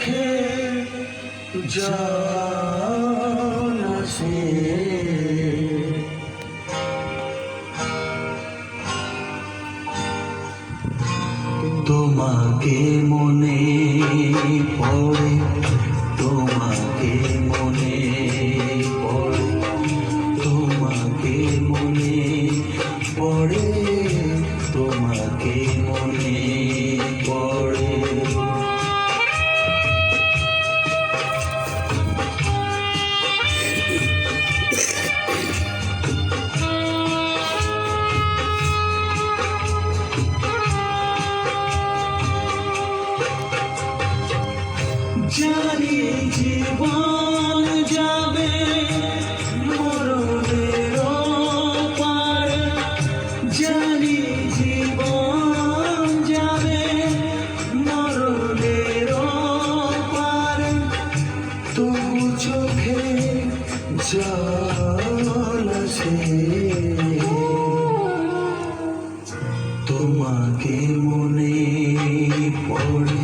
চোখে জল আসে, তোমাকে মনে পড়ে, তোমাকে মনে পড়ে, তোমাকে মনে পড়ে, তোমাকে মনে পড়ে। জানি জীবন যাবে মরণের পারে, জানি জীবন যাবে মরণের পারে, তবু চোখে জল আসে, তোমাকে মনে পড়ে,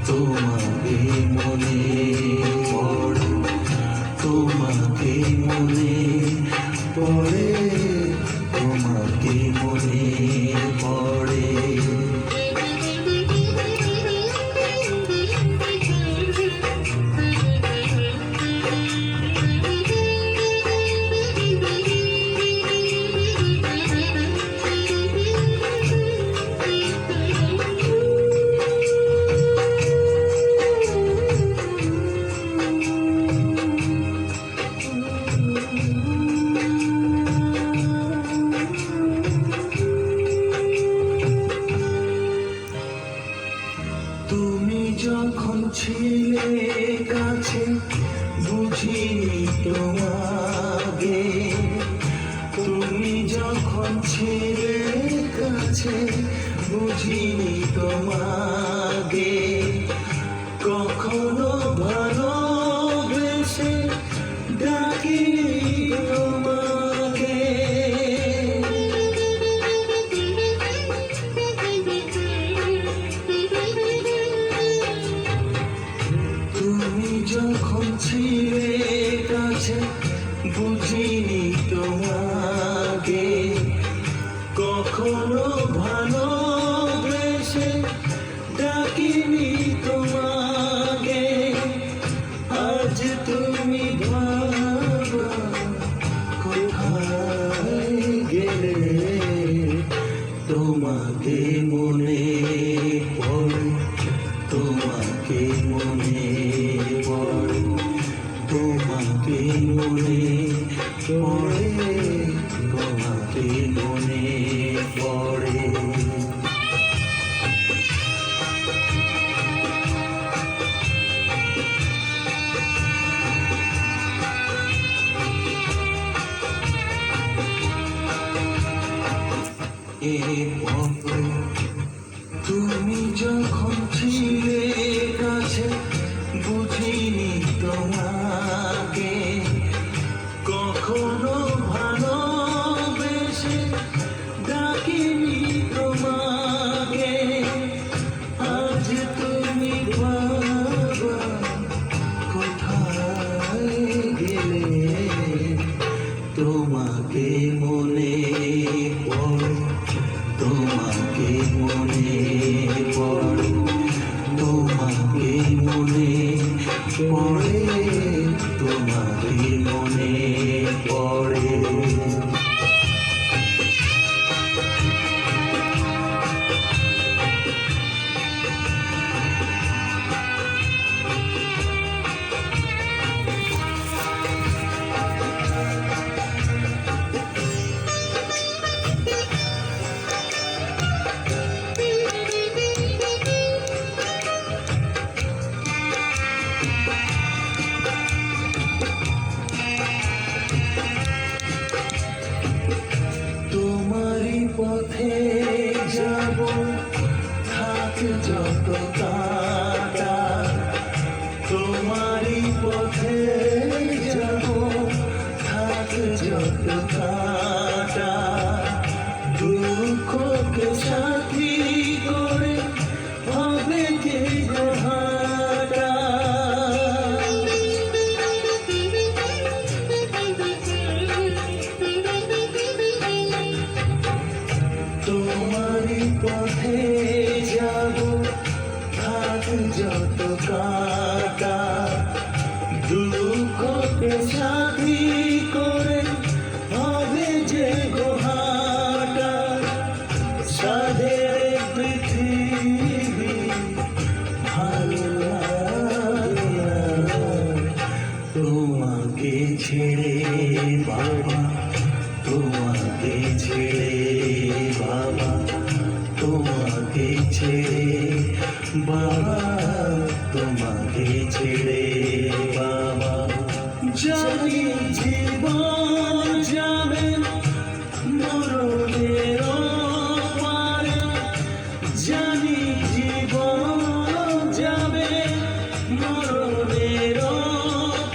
তোমাকে মনে পড়ে, তোমাকে মনে পড়ে, তোমাকে মনে পড়ে। তুমি যখন ছিলে কাছে বুঝিনি তোমাকে, তুমি যখন ছিলে কাছে বুঝিনি তোমাকে, কখনো ভালোবেসে ডাকিনি তোমাকে, তুমি যখন ছিলে কাছে বুঝিনি তোমাকে, কখনো ভালোবেসে ডাকিনি তোমাকে, আজ তুমি ভাবা কোথায় গেলে, তোমাকে মনে পড়ে, তোমাকে মনে পড়ে, তোমাকে মনে পড়ে, তোমাকে মনে পড়ে। এ পথে তুমি যখন ছিলে কাছে বুঝিনি তোমাকে, কখনো ভালোবেসে ডাকিনি তোমাকে, আজ তুমি বাবা কোথায় গেলে, তোমাকে মনে পড়ে, তোমাকে মনে পড়ে, তোমাকে মনে পড়ে, তোমাকে মনে পড়ে। যত কাটা দুঃখকে সাথী করে হবে যে গোহাটা সাধের পৃথিবী ভালো লাগে না তোমাকে ছেড়ে বাবা, তোমাকে ছেড়ে বাবা, তোমাকে ছেড়ে বাবা, তোমাকে ছেড়ে বাবা। জানি জীবন যাবে মরণের পারে, জানি জীবন যাবে মরণের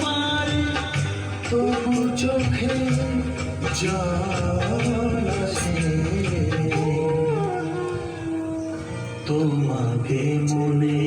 পারে, তবু চোখে জল আসে তোমাকে মনে